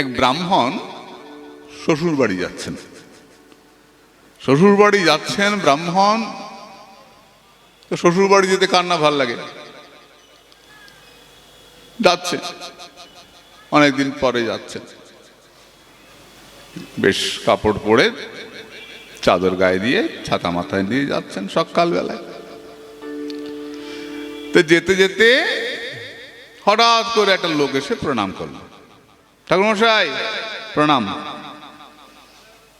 এক ব্রাহ্মণ শ্বশুর বাড়ি যাচ্ছেন। শ্বশুর বাড়ি যাচ্ছেন ব্রাহ্মণ, তো শ্বশুর বাড়ি যেতে কার না ভাল লাগে, যাচ্ছে, অনেকদিন পরে যাচ্ছেন, বেশ কাপড় পরে চাদর গায়ে দিয়ে ছাতা মাথায় নিয়ে যাচ্ছেন সকালবেলায়। তো যেতে যেতে হঠাৎ করে একটা লোক এসে প্রণাম করল, ঠাকুরমশাই প্রণাম,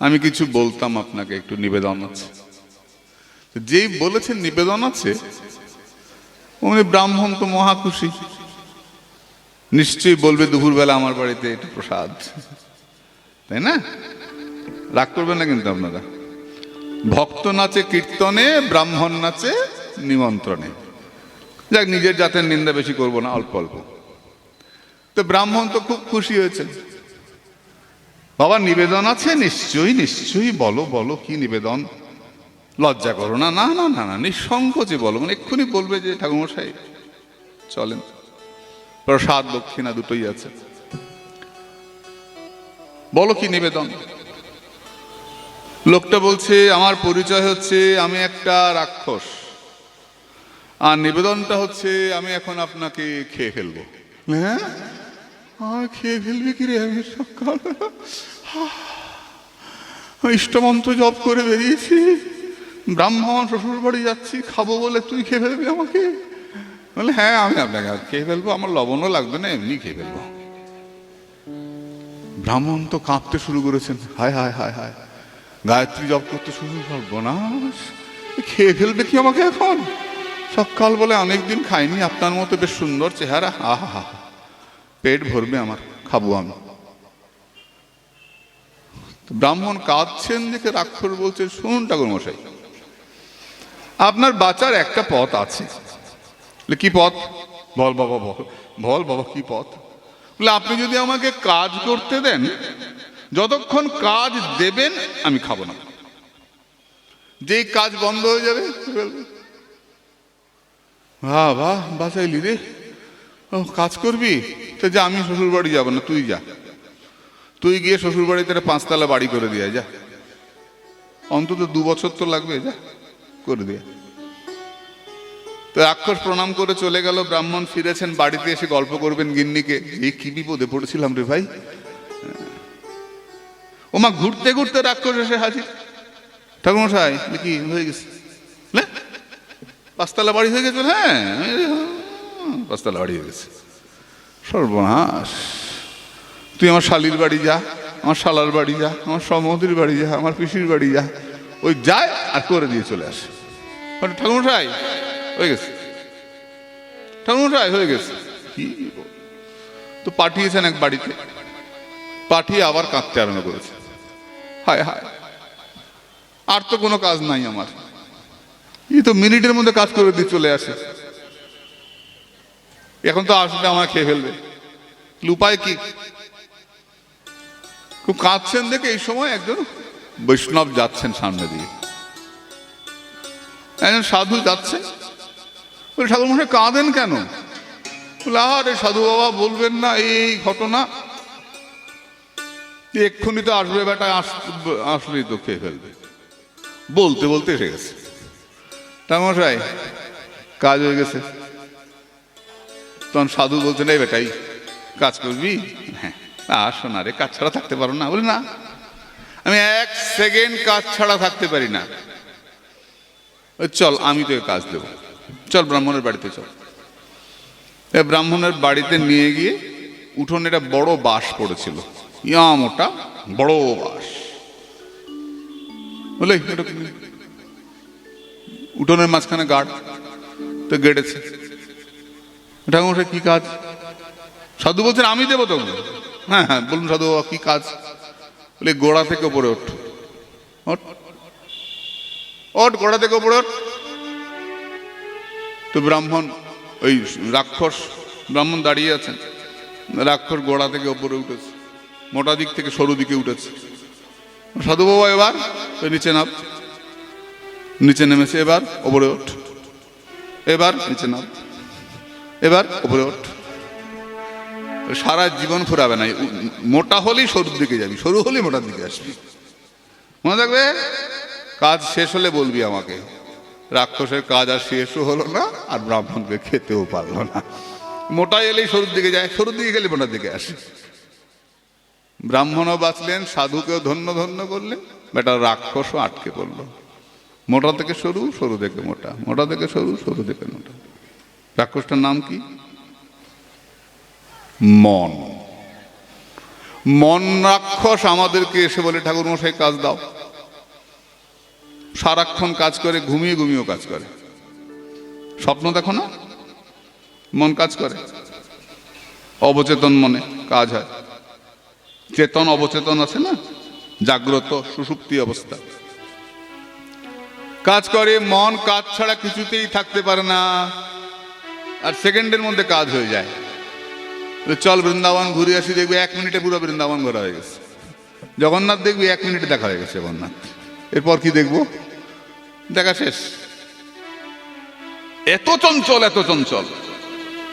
আমি কিছু বলতাম আপনাকে, একটু নিবেদন আছে। যেই বলেছেন নিবেদন আছে, উনি ব্রাহ্মণ তো মহা খুশি, নিশ্চয়ই বলবে দুপুরবেলা আমার বাড়িতে একটু প্রসাদ, তাই না? রাগ করবেন না কিন্তু আপনারা। ভক্ত নাচে কীর্তনে, ব্রাহ্মণ নাচে নিমন্ত্রণে। যাক, নিজের জাতের নিন্দা বেশি করবো না, অল্প অল্প। তো ব্রাহ্মণ তো খুব খুশি হয়েছেন, বাবা নিবেদন আছে, নিশ্চয়ই নিশ্চয়ই, বলো বলো কি নিবেদন, লজ্জা করো না, না না না না, নিঃসংকোচে বলো, মানে এক্ষুনি বলবে যে ঠাকুরমশাই চলেন, প্রসাদ দক্ষিণা দুটোই আছে, বলো কি নিবেদন। লোকটা বলছে, আমার পরিচয় হচ্ছে আমি একটা রাক্ষস, আর নিবেদনটা হচ্ছে আমি এখন আপনাকে খেয়ে ফেলবো। হ্যাঁ, খেয়ে ফেলবি কি রে? আমি সকাল ইষ্টমন্ত্র জপ করে বেরিয়েছি, ব্রাহ্মণ শ্বশুর বাড়ি যাচ্ছি, খাবো বলে তুই খেয়ে ফেলবি আমাকে? বলে হ্যাঁ, আমি আপনাকে খেয়ে ফেলবো, আমার লবণও লাগবে না, এমনি খেয়ে ফেলবো। ব্রাহ্মণ তো কাঁপতে শুরু করেছেন, হায় হায় হায় হায়, গায়ত্রী জপ করতে শুরু করবো না, খেয়ে ফেলবে কি আমাকে এখন? সকাল বলে অনেকদিন খাইনি, আপনার মতো বেশ সুন্দর চেহারা, আহা হা, পেট ভরবে আমার, খাবো আমি। ব্রাহ্মণ কাঁদছেন দেখে রাক্ষস বলছে, শুনুন ঠাকুরমশাই, আপনার বাঁচার একটা পথ আছে। কি পথ? বল বাবা বল, বল বাবা কি পথ? বলে আপনি যদি আমাকে কাজ করতে দেন, যতক্ষণ কাজ দেবেন আমি খাবো না, যেই কাজ বন্ধ হয়ে যাবে বাহ বাহ বাঁচাইলি রে, ও কাজ করবি তো যা, আমি শ্বশুর বাড়ি যাবো না, তুই যা, তুই গিয়ে শ্বশুর বাড়িতে 5 তলা বাড়ি করে দিয়ে যা, অন্তত 2 বছর তো লাগবে, যা করে দিয়ে। তো রাক্ষস প্রণাম করে চলে গেল। ব্রাহ্মণ ফিরেছেন, বাড়িতে এসে গল্প করবেন গিন্নিকে, এই কি বিপদে পড়েছিলাম রে ভাই। ওমা ঘুরতে ঘুরতে রাক্ষস এসে হাজির, ঠাকুরমশাই কি হয়ে গেছে? 5 তলা বাড়ি হয়ে গেছে? হ্যাঁ 5 তলা বাড়ি হয়ে গেছে। সর্বনাশ, তুই আমার শালির বাড়ি যা, আমার শালার বাড়ি যা, আমার সমুদ্রের বাড়ি যা, আমার পিসির বাড়ি যা, ওই যায় আর করে দিয়ে চলে আসে। ঠাকুরমশাই হয়ে গেছে, ঠাকুরমশাই হয়ে গেছে। কি তো পাঠিয়েছেন এক বাড়িতে, পাঠিয়ে আবার কাঁদতে আরম্ভ করেছে, হায় হায়, আর তো কোনো কাজ নাই আমার, এই তো মিনিটের মধ্যে কাজ করে দিয়ে চলে আসে, এখন তো আসবে আমায় খেয়ে ফেলবে, উপায় কি? খুব কাঁদছেন দেখে এই সময় একজন বৈষ্ণব যাচ্ছেন সামনে দিয়ে, একজন সাধু যাচ্ছে। বলে ঠাকুরমশাই কাঁদেন কেন? বলে আরে সাধু বাবা বলবেন না এই ঘটনা, এক্ষুনি তো আসবে বেটা, আসলেই তো খেয়ে ফেলবে। বলতে বলতে এসে গেছে। ঠাকুরমশাই কাজ হয়ে গেছে। তখন সাধু বলছেন, এই বেটাই কাজ করবি? হ্যাঁ। আসো না রে, কাজ ছাড়া থাকতে পারো না? বলি না, আমি 1 সেকেন্ড কাজ ছাড়া থাকতে পারি না। চল আমি তোকে কাজ দেবো, চল ব্রাহ্মণের বাড়িতে চল। ব্রাহ্মণের বাড়িতে নিয়ে গিয়ে উঠোনে একটা বড় বাঁশ পড়েছিল, ইয়া মোটা বড় বাঁশ। বলে উঠোনের মাঝখানে গাড়, তো গেড়েছে। ঠাকুরমশাই কি কাজ? সাধু বলছেন আমি দেবো তো। হ্যাঁ হ্যাঁ বলুন সাধু বাবা কি কাজ? বলে গোড়া থেকে ওপরে ওঠ, ওঠ গোড়া থেকে ওপরে ওঠ। তো ব্রাহ্মণ, ওই রাক্ষস, ব্রাহ্মণ দাঁড়িয়ে আছেন, রাক্ষস গোড়া থেকে ওপরে উঠেছে, মোটা দিক থেকে সরু দিকে উঠেছে। সাধু বাবা এবার নিচে নাম, নিচে নেমেছে, এবার ওপরে ওঠ, এবার নিচে নাম, এবার ওপরে ওঠ। সারা জীবন ফুরাবে না। মোটা হলেই সরুর দিকে যাবি, সরু হলেই মোটার দিকে আসবি। মনে থাকবে, কাজ শেষ হলে বলবি আমাকে। রাক্ষসের কাজ আর শেষও হলো না, আর ব্রাহ্মণকে খেতেও পারলো না। মোটা এলেই সরুর দিকে যায়, সরুর দিকে গেলে মোটার দিকে আসে। ব্রাহ্মণও বাঁচলেন, সাধুকেও ধন্য ধন্য করলেন, বেটা রাক্ষসও আটকে পড়লো। মোটা থেকে সরু, সরু থেকে মোটা, মোটা থেকে সরু, সরু থেকে মোটা। রাক্ষসটার নাম কি? মন। মন রাক্ষস আমাদেরকে এসে বলে, ঠাকুর মশাই কাজ দাও। সারাক্ষণ কাজ করে, ঘুমিয়ে ঘুমিয়েও কাজ করে। স্বপ্ন দেখো না, মন কাজ করে। অবচেতন মনে কাজ হয়। চেতন অবচেতন আছে না, জাগ্রত সুষুপ্তি অবস্থা। কাজ করে মন, কাজ ছাড়া কিছুতেই থাকতে পারে না, আর সেকেন্ডের মধ্যে কাজ হয়ে যায়। চল বৃন্দাবন ঘুরে আসি, দেখবি 1 মিনিটে পুরো বৃন্দাবন ঘোরা হয়ে গেছে। জগন্নাথ দেখবি 1 মিনিটে দেখা হয়ে গেছে জগন্নাথ। এরপর কি দেখবো? দেখা শেষ। এত চঞ্চল, এত চঞ্চল,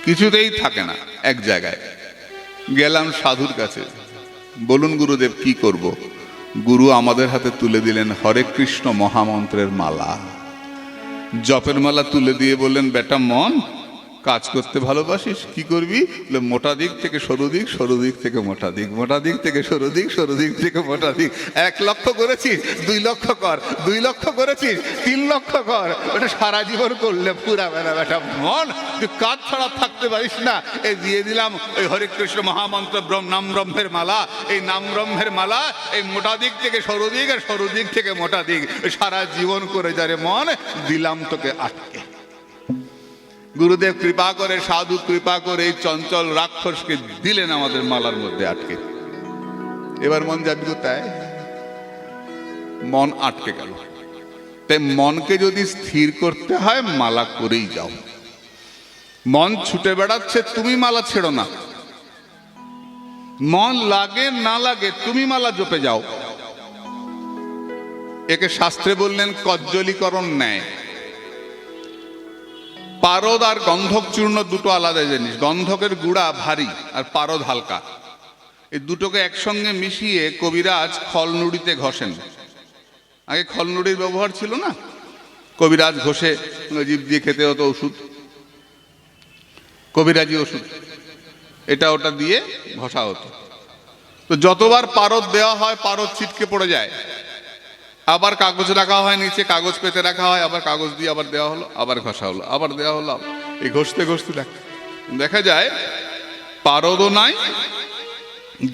কিছুতেই থাকে না এক জায়গায়। গেলাম সাধুর কাছে, বলুন গুরুদেব কি করব? গুরু আমাদের হাতে তুলে দিলেন হরে কৃষ্ণ মহামন্ত্রের মালা। জপের মালা তুলে দিয়ে বললেন, বেটা মন, কাজ করতে ভালোবাসিস, কি করবি? মোটা দিক থেকে সরু দিক, সরু দিক থেকে মোটা দিক, মোটা দিক থেকে সরু দিক, সরু দিক থেকে মোটা দিক। 1 লক্ষ করেছিস, 2 লক্ষ কর, 2 লক্ষ করেছিস, 3 লক্ষ কর। ওটা সারা জীবন করলে পুরাবে না বেটা মন। তুই কাজ ছাড়া থাকতে পারিস না। এই দিয়ে দিলাম ওই হরে কৃষ্ণ মহামন্ত্র, নাম ব্রহ্মের মালা। এই নাম ব্রহ্মের মালা, এই মোটা দিক থেকে সরু দিক, আর সরু দিক থেকে মোটা দিক, সারা জীবন করে যারে মন, দিলাম তোকে আটকে। গুরুদেব কৃপা করে, সাধু কৃপা করে এই চঞ্চল রাক্ষসকে দিলেন আমাদের মালার মধ্যে আটকে। এবার মন যাবি কোথায়? মন আটকে গেল। তাই মনকে যদি স্থির করতে হয়, মালা করেই যাও। মন ছুটে বেড়াচ্ছে, তুমি মালা ছেড়ো না। মন লাগে না লাগে, তুমি মালা জপে যাও। একে শাস্ত্রে বললেন কজ্জলীকরণ ন্যায়। পারদ আর গন্ধক চূর্ণ দুটো আলাদা জিনিস। গন্ধকের গুঁড়া ভারী আর পারদ হালকা। এই দুটোকে একসঙ্গে মিশিয়ে কবিরাজ খলনুড়িতে ঘষেন। আগে খলনুড়ির ব্যবহার ছিল না, কবিরাজ ঘষে জীব দিয়ে খেতে হতো ওষুধ, কবিরাজি ওষুধ, এটা ওটা দিয়ে ঘষা হতো। তো যতবার পারদ দেওয়া হয়, পারদ ছিটকে পড়ে যায়। আবার কাগজ রাখা হয় নিচে, কাগজ পেতে রাখা হয়, আবার কাগজ দিয়ে আবার দেওয়া হলো, আবার ঘষা হলো, আবার দেওয়া হলো। এই ঘষতে ঘষতে দেখা যায় পারদও নাই,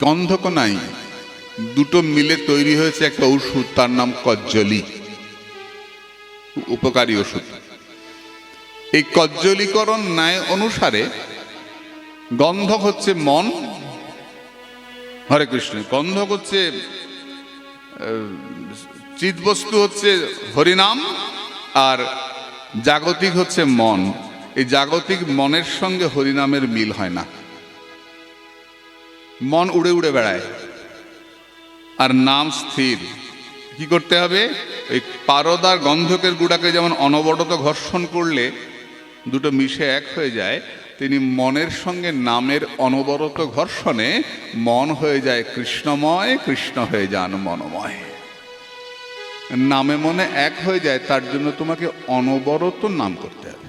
গন্ধকও নাই, দুটো মিলে তৈরি হয়েছে একটা ওষুধ, তার নাম কজ্জলি, উপকারী ওষুধ। এই কজ্জলীকরণ ন্যায় অনুসারে গন্ধক হচ্ছে মন, হরে কৃষ্ণ। গন্ধক হচ্ছে চিৎবস্তু, হচ্ছে হরিনাম, আর জাগতিক হচ্ছে মন। এই জাগতিক মনের সঙ্গে হরিনামের মিল হয় না। মন উড়ে উড়ে বেড়ায়, আর নাম স্থির। কি করতে হবে? ওই পারদ আর গন্ধকের গুঁড়াকে যেমন অনবরত ঘর্ষণ করলে দুটো মিশে এক হয়ে যায়, তিনি মনের সঙ্গে নামের অনবরত ঘর্ষণে মন হয়ে যায় কৃষ্ণময়, কৃষ্ণ হয়ে যান মনময়। নামে মনে এক হয়ে যায়, তার জন্য তোমাকে অনবরত নাম করতে হবে।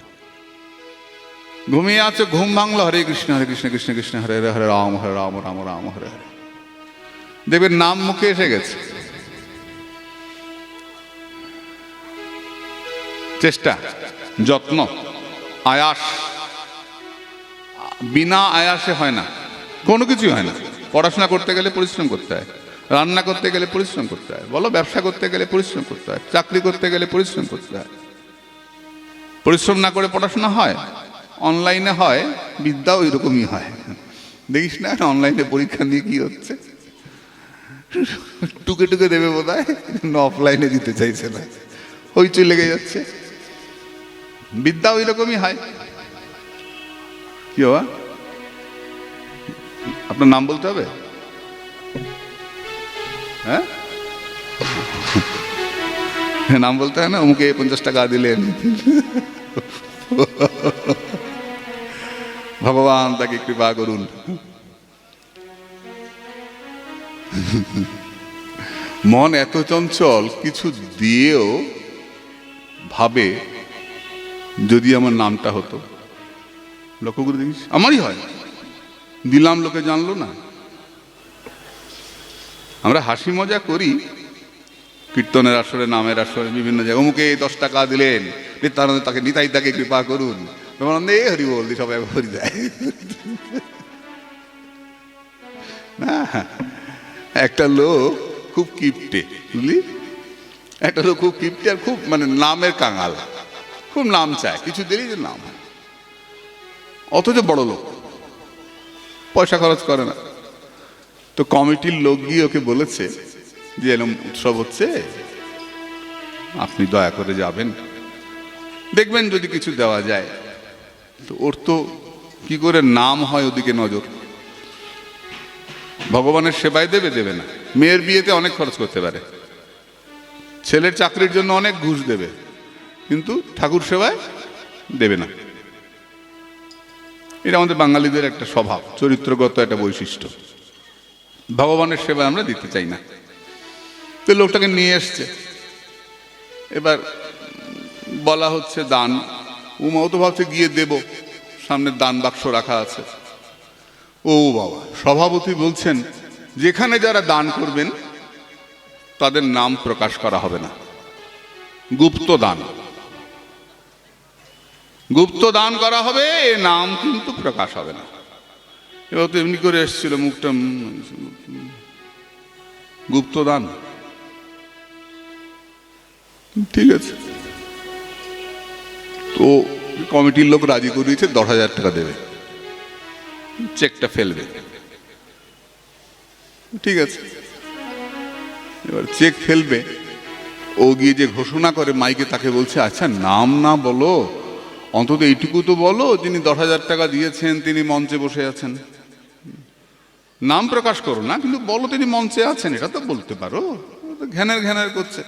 ঘুমিয়ে আছো, ঘুম ভাঙলো, হরে কৃষ্ণ হরে কৃষ্ণ কৃষ্ণ কৃষ্ণ হরে হরে, হরে রাম হরে রাম, রাম রাম হরে হরে। দেখবেন নাম মুখে এসে গেছে। চেষ্টা, যত্ন, আয়াস, বিনা আয়াসে হয় না, কোনো কিছুই হয় না। পড়াশোনা করতে গেলে পরিশ্রম করতে হয়, রান্না করতে গেলে পরিশ্রম করতে হয়, বলো ব্যবসা করতে গেলে পরিশ্রম করতে হয়, চাকরি করতে গেলে পরিশ্রম করতে হয়। পরিশ্রম না করে পড়াশোনা হয়? অনলাইনে হয়, বিদ্যাও এরকমই হয়। দেখিস না অনলাইনে পরীক্ষা নিয়ে কি হচ্ছে, টুকে টুকে দেবে বোধ হয়, অফলাইনে দিতে চাইছে না, হইচই লেগে যাচ্ছে। বিদ্যাও এরকমই হয়। কি বাবা, আপনার নাম বলতে হবে? হ্যাঁ, নাম বলতে হয় না? অমুকে 50 টাকা দিলেন, ভগবান তাকে কৃপা করুন। মন এত চঞ্চল, কিছু দিয়েও ভাবে যদি আমার নামটা হতো। লক্ষ্য করে দেখিস, আমারই হয়, দিলাম লোকে জানলো না। আমরা হাসি মজা করি কীর্তনের আসরে, নামের আসরে, বিভিন্ন জায়গায় অমুকে 10 টাকা দিলেন, নিত্যানন্দ তাকে নিতাই তাকে কৃপা করুন, হরি বল দি সবাই হরি যায় না। একটা লোক খুব কিপটে, বুঝলি, একটা লোক খুব কিপটে আর খুব মানে নামের কাঙাল, খুব নাম চায়, কিছু দিলেই যে নাম, অথচ বড় লোক, পয়সা খরচ করে না। তো কমিটির লোক গিয়ে ওকে বলেছে যে এরকম উৎসব হচ্ছে, আপনি দয়া করে যাবেন, দেখবেন যদি কিছু দেওয়া যায়। তো ওর তো কি করে নাম হয় ওদিকে নজর, ভগবানের সেবায় দেবে, দেবে না। মেয়ের বিয়েতে অনেক খরচ করতে পারে, ছেলের চাকরির জন্য অনেক ঘুষ দেবে, কিন্তু ঠাকুর সেবায় দেবে না। এটা আমাদের বাঙালিদের একটা স্বভাব, চরিত্রগত একটা বৈশিষ্ট্য। ভগবানের সেবায় আমরা দিতে চাই না। তো লোকটাকে নিয়ে এসছে, এবার বলা হচ্ছে দান। উমাও তো ভাবছে গিয়ে দেব, সামনে দান বাক্স রাখা আছে। ও বাবা, সভাপতি বলছেন যেখানে যারা দান করবেন তাদের নাম প্রকাশ করা হবে না, গুপ্ত দান, গুপ্ত দান করা হবে, এ নাম কিন্তু প্রকাশ হবে না। এবার তো এমনি করে এসেছিল, মুখটা গুপ্ত দান, ঠিক আছে। তো কমিটির লোক রাজি করিয়েছে 10,000 টাকা দেবে, চেকটা ফেলবে, ঠিক আছে। এবার চেক ফেলবে, ও গিয়ে যে ঘোষণা করে মাইকে, তাকে বলছে আচ্ছা নাম না বলো, অন্তত এইটুকু তো বলো যিনি 10,000 টাকা দিয়েছেন তিনি মঞ্চে বসে আছেন। নাম প্রকাশ করো না, কিন্তু বলো তিনি মঞ্চে আছেন, এটা তো বলতে পারো। ঘ্যানের ঘ্যানের করছে।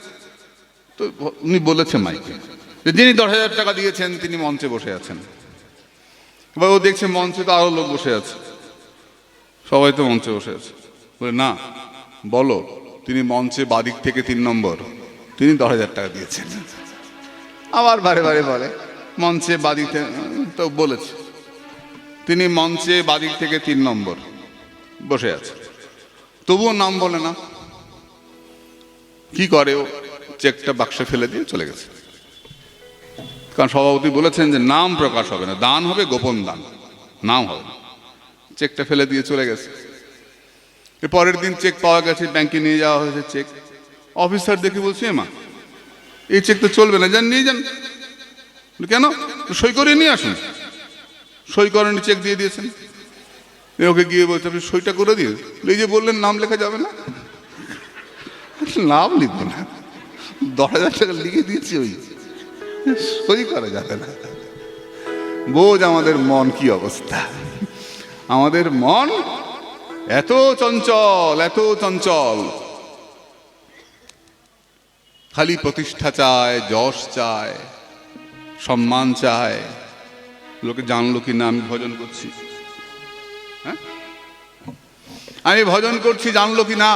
তো উনি বলেছে মাইকে যে যিনি 10,000 টাকা দিয়েছেন তিনি মঞ্চে বসে আছেন। এবার ও দেখছে মঞ্চে তো আরো লোক বসে আছে, সবাই তো মঞ্চে বসে আছে, বলে না বলো তিনি মঞ্চে বাদিক থেকে 3 নম্বর, তিনি 10,000 টাকা দিয়েছেন। আবার বারে বারে বলে মঞ্চে বাদিক, তো বলেছে তিনি মঞ্চে বাদিক থেকে 3 নম্বর বসে আছে, তবুও নাম বলে না। কি করে ও, চেকটা বাক্সে ফেলে দিয়ে চলে গেছে, কারণ সভাপতি বলেছেন যে নাম প্রকাশ হবে না, দান হবে গোপন দান, নাম হবে না। চেকটা ফেলে দিয়ে চলে গেছে। পরের দিন চেক পাওয়া গেছে, ব্যাংকে নিয়ে যাওয়া হয়েছে চেক। অফিসার দেখে বলছে মা এই চেক তো চলবে না, যান নিয়ে যান। কেন? সই করে নিয়ে আসুন। সই করেনি, চেক দিয়ে দিয়েছেন। ওকে গিয়ে বলছে আপনি সইটা করে দিয়ে, এই যে বললেন নাম লেখা যাবে না, নাম লিখব না, 10,000 টাকা লিখে দিয়েছি, ওই সই করা যাবে না। বোঝ আমাদের মন কি অবস্থা। আমাদের মন এত চঞ্চল, এত চঞ্চল, খালি প্রতিষ্ঠা চায়, যশ চায়, সম্মান চায়। লোকে জানলো কি না আমি ভজন করছি, হ্যাঁ আমি ভজন করছি, জানলো কি না।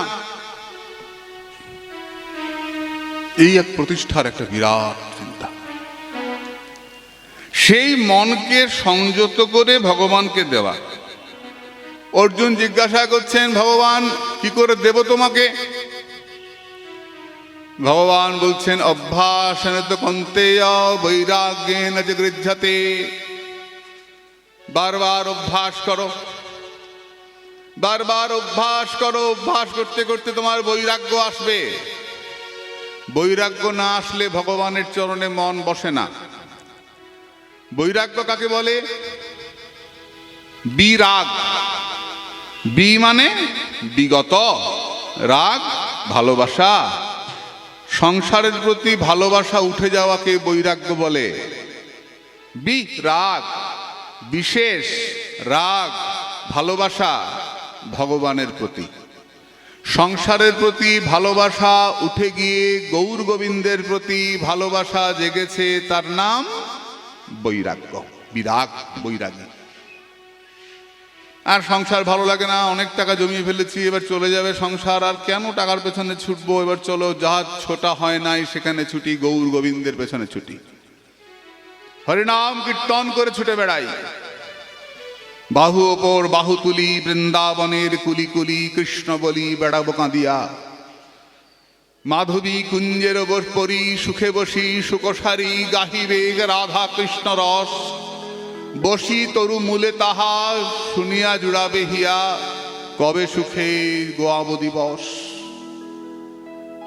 এই এক প্রতিষ্ঠার একটা বিরাট চিন্তা। সেই মনকে সংযত করে ভগবানকে দেওয়া। অর্জুন জিজ্ঞাসা করছেন ভগবান কি করে দেব তোমাকে? ভগবান বলছেন অভ্যাসেন তো কন্তেয় বৈরাগ্যেন চ গৃহ্যতে। বারবার অভ্যাস করো, বারবার অভ্যাস করো, অভ্যাস করতে করতে তোমার বৈরাগ্য আসবে। বৈরাগ্য না আসলে ভগবানের চরণে মন বসে না। বৈরাগ্য কাকে বলে? বিরাগ। বি মানে বিগত, রাগ ভালোবাসা। সংসারের প্রতি ভালোবাসা উঠে যাওয়াকে বৈরাগ্য বলে। বিরাগ বিশেষ রাগ ভালোবাসা ভগবানের প্রতি। সংসারের প্রতি ভালোবাসা উঠে গিয়ে গৌর গোবিন্দের প্রতি ভালোবাসা জেগেছে, তার নাম বৈরাগ্য। বিরাগ, বৈরাগী। আর সংসার ভালো লাগে না, অনেক টাকা জমিয়ে ফেলেছি, এবার চলে যাবে সংসার, আর কেন টাকার পেছনে ছুটবো, এবার চলো যাহা ছোটা হয় নাই সেখানে ছুটি, গৌর গোবিন্দের পেছনে ছুটি, হরিনাম কীর্তন করে ছুটে বেড়াই। বাহু ওপর বাহু তুলি, বৃন্দাবনের কুলি কুলি, কৃষ্ণ বলি বেড়াবো কাঁদিয়া। মাধবী কুঞ্জের পরি, সুখে বসি সুকসারি, গাহিবে রাধা কৃষ্ণ রস, বসি তরু মূলে তাহা, শুনিয়া জুড়াবে হিয়া, কবে সুখে গোয়াব দিবস।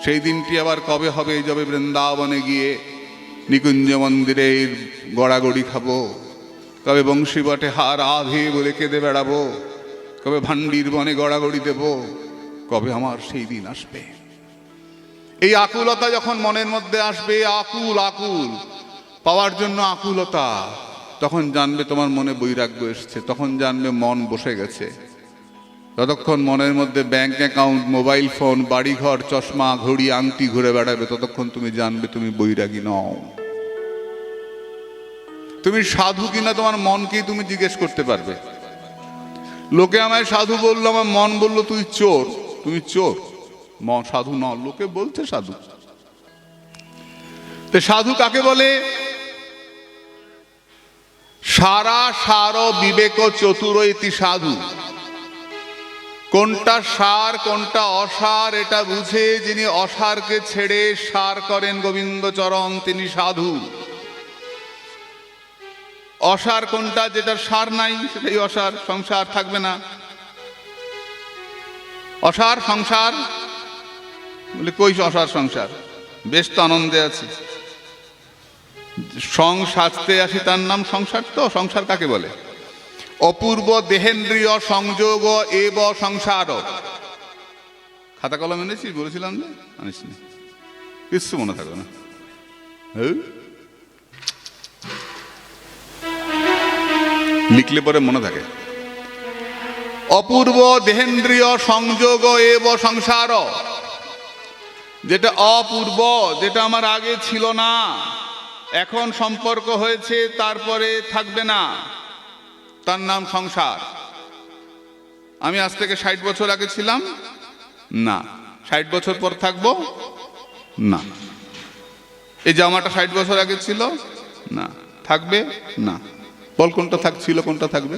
সেই দিনটি আবার কবে হবে, যাবে বৃন্দাবনে গিয়ে নিকুঞ্জ মন্দিরের গড়াগড়ি খাবো, কবে বংশী বটে হার আধে বলে কেঁদে বেড়াবো, কবে ভান্ডির বনে গড়াগড়ি দেব, কবে আমার সেই দিন আসবে। এই আকুলতা যখন মনের মধ্যে আসবে, আকুল আকুল পাওয়ার জন্য আকুলতা, তখন জানবে তোমার মনে বৈরাগ্য এসছে, তখন জানবে মন বসে গেছে। যতক্ষণ মনের মধ্যে ব্যাংক অ্যাকাউন্ট, মোবাইল ফোন, বাড়িঘর, চশমা, ঘড়ি, আংটি ঘুরে বেড়াবে, ততক্ষণ তুমি জানবে তুমি বৈরাগী নও। তুমি সাধু কিনা তোমার মনকেই তুমি জিজ্ঞেস করতে পারবে। লোকে আমায় সাধু বললো, আমার মন বললো তুই চোর। তুমি চোর, মন সাধু ন, লোকে বলছে সাধু। তো সাধু কাকে বলে? সারা সার বিবেক চতুর ইতি সাধু। কোনটা সার কোনটা অসার এটা বুঝে যিনি অসারকে ছেড়ে সার করেন গোবিন্দ চরণ, তিনি সাধু। অসার কোনটা? যেটা সার নাই সেটাই অসার, সংসার থাকবে না। অসার সংসার বলে কই অসার সংসার, বেশ তো আনন্দে আছি। সাজতে আসি তার নাম সংসার। তো সংসার কাকে বলে? অপূর্ব দেহেন্দ্রীয় সংযোগ এব সংসার। খাতা কলম এনেছিস? বলেছিলাম যে আনিস নি, কিছু মনে থাকবে না। লিখলে পরে মনে থাকে। অপূর্ব দেহেন্দ্রীয় সংযোগ এব সংসার, যেটা অপূর্ব, যেটা আমার আগে ছিল না, এখন সম্পর্ক হয়েছে, তারপরে থাকবে না, তার নাম সংসার। আমি আজ থেকে 60 বছর আগে ছিলাম না, 60 বছর পর থাকবো না। এই জামাটা 60 বছর আগে ছিল না, থাকবে না। বল কোনটা থাকছিল, কোনটা থাকবে?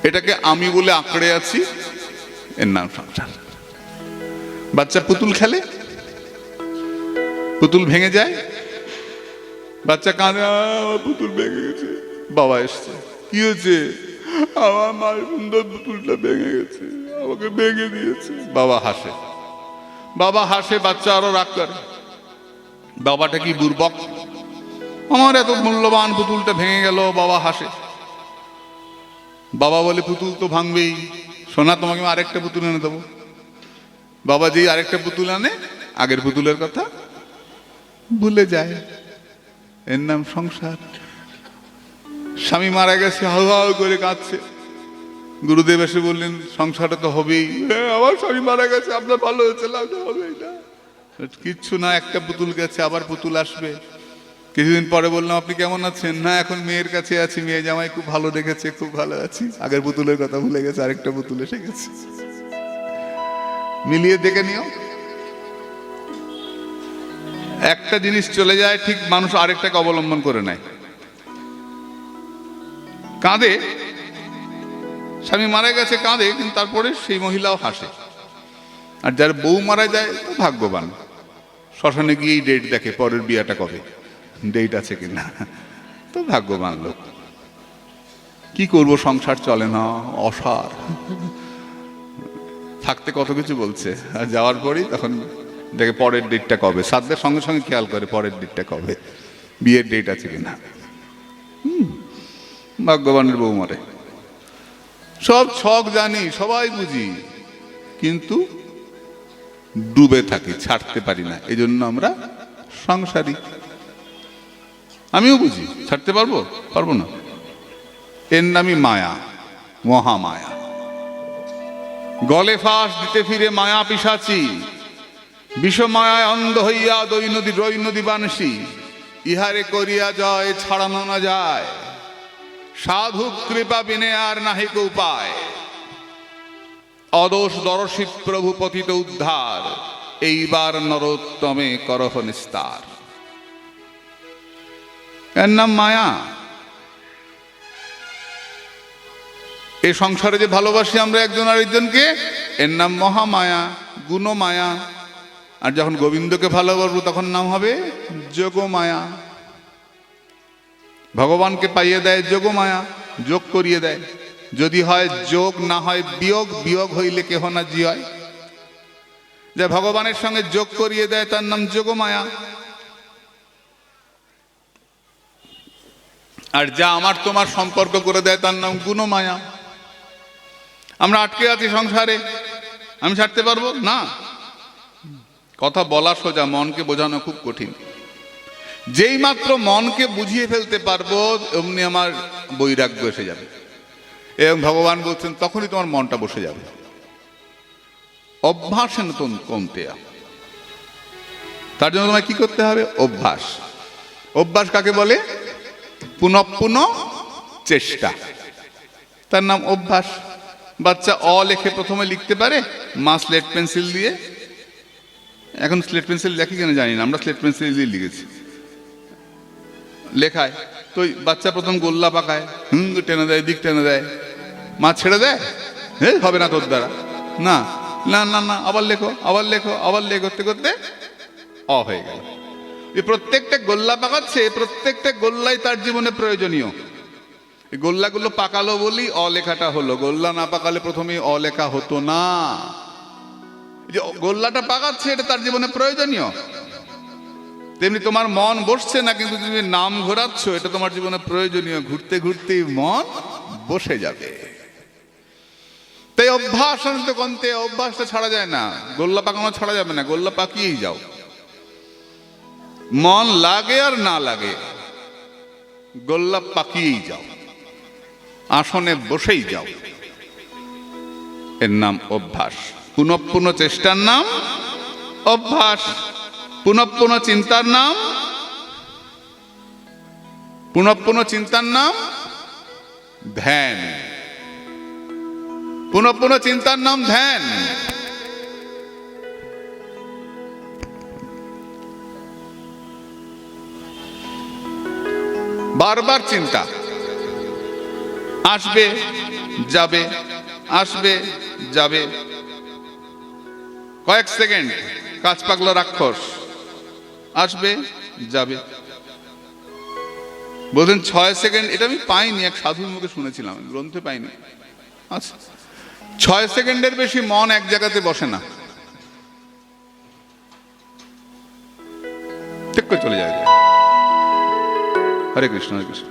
এটাকে আমি বলে আঁকড়ে আছি, এর নাম সংসার। বাচ্চা পুতুল খেলে, পুতুল ভেঙে যায়, বাচ্চা কাঁদে, আমার পুতুল ভেঙে গেছে, বাবা এসছে, কি হয়েছে? আমার মার সুন্দর পুতুলটা ভেঙে গেছে, আমাকে ভেঙে দিয়েছে। বাবা হাসে, বাবা হাসে, বাচ্চা আরো রাগ করে। বাবাটা কি বুর্বক? আমার এত মূল্যবান পুতুলটা ভেঙে গেল, বাবা হাসে। বাবা বলে পুতুল তো ভাঙবেই, সোনা তোমাকে আরেকটা পুতুল এনে দেবো। বাবা যেই আরেকটা পুতুল আনে, আগের পুতুলের কথা ভুলে যায়, এর নাম সংসার। স্বামী মারা গেছে, হাউ হাউ করে কাঁদছে। গুরুদেব এসে বললেন সংসারটা তো হবেই। আমার স্বামী মারা গেছে, আপনার ভালো হয়েছে, হবেই না। কিচ্ছু না, একটা পুতুল গেছে, আবার পুতুল আসবে। কিছুদিন পরে বললাম আপনি কেমন আছেন? না, এখন মেয়ের কাছে আছি, মেয়ে জামাই খুব ভালো রেখেছে, খুব ভালো আছি। আগের পুতুলের কথা ভুলে গেছে, আরেকটা পুতুল এসে গেছে। মিলিয়ে দেখে নিও, একটা জিনিস চলে যায় ঠিক মানুষ আরেকটাকে অবলম্বন করে নেয়। কাঁদে, স্বামী মারা গেছে কাঁদে, কিন্তু তারপরে সেই মহিলাও হাসে। আর যার বউ মারা যায় তো ভাগ্যবান, শ্মশানে গিয়েই ডেট দেখে পরের বিয়াটা কবে, ডেট আছে কিনা, তো ভাগ্যবান লোক। কি করব, সংসার চলে না, অসার। থাকতে কত কিছু বলছে, আর যাওয়ার পরেই তখন দেখে পরের ডেটটা কবে। সাধ্যের সঙ্গে সঙ্গে খেয়াল করে পরের ডেটটা কবে, বিয়ের ডেট আছে কিনা। ভাগ্যবানের বউ মরে। সব ছক জানি, সবাই বুঝি, কিন্তু ডুবে থাকি, ছাড়তে পারি না। এই জন্য আমরা সংসারী। আমিও বুঝি, ছাড়তে পারবো? পারবো না। এর নামই মায়া, মহামায়া। গলে ফাঁস দিতে ফিরে মায়া পিশাচি, বিষমায়ায় অন্ধ হইয়া দৈনদী বানসি, ইহারে করিয়া জয় ছাড়ানো না যায়। সাধু কৃপা বিনে আর নাহিক উপায়, অদোষ দর্শী প্রভু পতিত উদ্ধার, এইবার নরোত্তমে করহ নিস্তার। এর নাম মায়া। এই সংসারে যে ভালোবাসি আমরা একজন আরেকজনকে, এর নাম মহামায়া, গুণমায়া। আর যখন গোবিন্দকে ভালোবাসবো তখন নাম হবে যোগমায়া। ভগবানকে পাইয়ে দেয় যোগমায়া, যোগ করিয়ে দেয়। যদি হয় যোগ, না হয় বিয়োগ, বিয়োগ হইলে কেহ না জি হয়। যে ভগবানের সঙ্গে যোগ করিয়ে দেয় তার নাম যোগমায়া। আর যা আমার তোমার সম্পর্ক করে দেয় তার নাম গুণমায়া। আমরা আটকে আছি সংসারে, আমি ছাড়তে পারবো না। কথা বলা সোজা, মনকে বোঝানো খুব কঠিন। যেই মাত্র মনকে বুঝিয়ে ফেলতে পারবো অমনি আমার বৈরাগ্য এসে যাবে। এবং ভগবান বলছেন তখনই তোমার মনটা বসে যাবে। অভ্যাস নতুন কমতে, তার জন্য তোমায় কি করতে হবে? অভ্যাস। অভ্যাস কাকে বলে? পুনঃ পুনঃ চেষ্টা, তার নাম অভ্যাস। বাচ্চা অ লেখে প্রথমে লিখতে পারে মা স্লেট পেন্সিল দিয়ে। এখন স্লেট পেন্সিল লেখে কেন জানি না, আমরা স্লেট পেন্সিল দিয়ে লিখেছি। লেখায় তো বাচ্চা প্রথম গোল্লা পাকায়, টেনে দেয়, দিক টেনে দেয়, মা ছেড়ে দেয়, হবে না তোর দ্বারা, না না না না, আবার লেখো, আবার লেখো, আবার লেখো, করতে করতে অ হয়ে গেল। এই প্রত্যেকটা গোল্লা পাকাচ্ছে, প্রত্যেকটা গোল্লাই তার জীবনে প্রয়োজনীয়। এই গোল্লাগুলো পাকালো বলি অ লেখাটা হলো, গোল্লা না পাকালে প্রথমে অ লেখা হতো না। যে গোল্লাটা পাকাচ্ছে এটা তার জীবনে প্রয়োজনীয়। তেমনি তোমার মন বসছে না, কিন্তু তুমি নাম ঘোরাচ্ছ, এটা তোমার জীবনে প্রয়োজনীয়। ঘুরতে ঘুরতেই মন বসে যাবে। তাই অভ্যাস কন্তে, অভ্যাসটা ছাড়া যায় না। গোল্লা পাকানো ছাড়া যাবে না, গোল্লা পাকিয়েই যাও। মন লাগে আর না লাগে, গোল্লা পাকিয়েই যাও, আসনে বসেই যাও। এর নাম অভ্যাস। পুনঃ পুনঃ চেষ্টার নাম অভ্যাস। পুনঃ পুনঃ চিন্তার নাম, পুনঃ পুনঃ চিন্তার নাম ধ্যান। পুনঃ পুনঃ চিন্তার নাম ধ্যান। বারবার চিন্তা আসবে যাবে, আসবে যাবে। কয়েক সেকেন্ড কাজ পাগলা রাক্ষস, আসবে যাবে। বলছেন 6 সেকেন্ড, এটা আমি পাইনি, এক সাধুর মুখে শুনেছিলাম, গ্রন্থে পাইনি। আচ্ছা, 6 সেকেন্ডের বেশি মন এক জায়গাতে বসে না, ঠিক করে চলে যায়। হরে কৃষ্ণ, হরে কৃষ্ণ।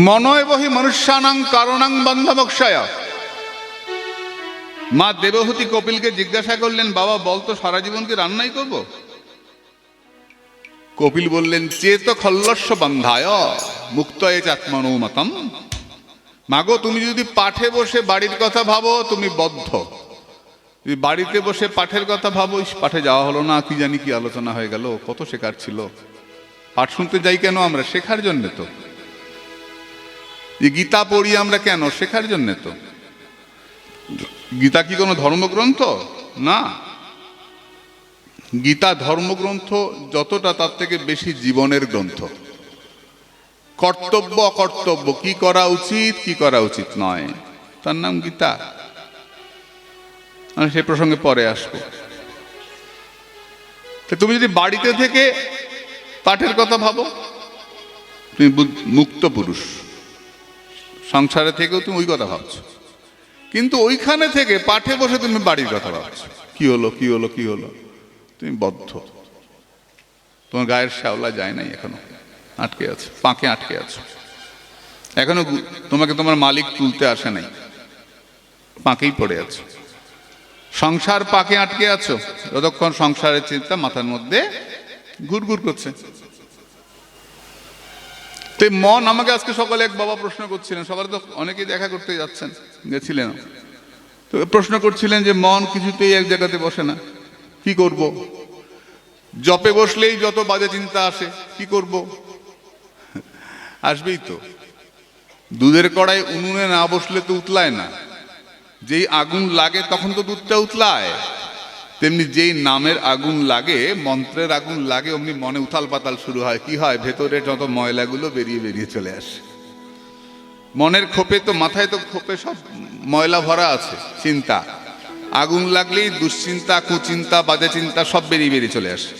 মনয় বহি মনুষ্যানাং কারণাং বন্ধমোক্ষায়। মা দেবহূতি কপিলকে জিজ্ঞাসা করলেন, বাবা বলতো সারা জীবন কি রান্নাই করব? কপিল বললেন, চেত খল্লস্য বন্ধায় মুক্তয়ে চাত্মনৌমতম। মাগো, তুমি যদি পাঠে বসে বাড়ির কথা ভাবো তুমি বদ্ধ। যদি বাড়িতে বসে পাঠের কথা ভাবো, পাঠে যাওয়া হলো না, কি জানি কি আলোচনা হয়ে গেল, কত শেখার ছিল। পাঠ শুনতে যাই কেন আমরা? শেখার জন্য তো। গীতা পড়ি আমরা কেন? শেখার জন্য তো। গীতা কি কোনো ধর্মগ্রন্থ? না, গীতা ধর্মগ্রন্থ যতটা তার থেকে বেশি জীবনের গ্রন্থ। কর্তব্য অকর্তব্য, কি করা উচিত কি করা উচিত নয়, তার নাম গীতা। আমি সে প্রসঙ্গে পরে আসবো। তুমি যদি বাড়িতে থেকে পাঠের কথা ভাবো, তুমি মুক্ত পুরুষ। সংসারে থেকেও তুমি ওই কথা ভাবছো, কিন্তু ওইখানে থেকে পাঠে বসে তুমি বাড়ির কথা ভাবছো, কি হলো কি হলো কি হলো। তুমি বদ্ধ, তোমার গায়ের শ্যাওলা যায় নাই, এখনো আটকে আছে, পাকে আটকে আছো। এখনো তোমাকে তোমার মালিক তুলতে আসে নাই, পাকেই পড়ে আছো। সংসার পাকে আটকে আছো, যতক্ষণ সংসারের চিন্তা মাথার মধ্যে ঘুরঘুর করছে। তো মন, আমাকে আজকে সকালে এক বাবা প্রশ্ন করছিলেন, সকালে তো অনেকেই দেখা করতে যাচ্ছেন, গেছিলেন, তো প্রশ্ন করছিলেন যে মন কিছুতেই এক জায়গাতে বসে না, কি করব? জপে বসলেই যত বাজে চিন্তা আসে, কি করব? আসবেই তো। দুধের কড়াই উনুনে না বসলে তো উতলায় না, যেই আগুন লাগে তখন তো দুধটা উতলায়। তেমনি যেই নামের আগুন লাগে, মন্ত্রের আগুন লাগে, অমনি মনে উথাল পাতাল শুরু হয়। কি হয়? ভেতরে যত ময়লাগুলো বেরিয়ে বেরিয়ে চলে আসে। মনের খোপে তো, মাথায় তো খোপে সব ময়লা ভরা আছে, চিন্তা। আগুন লাগলেই দুশ্চিন্তা, কুচিন্তা, বাজে চিন্তা সব বেরিয়ে বেরিয়ে চলে আসে।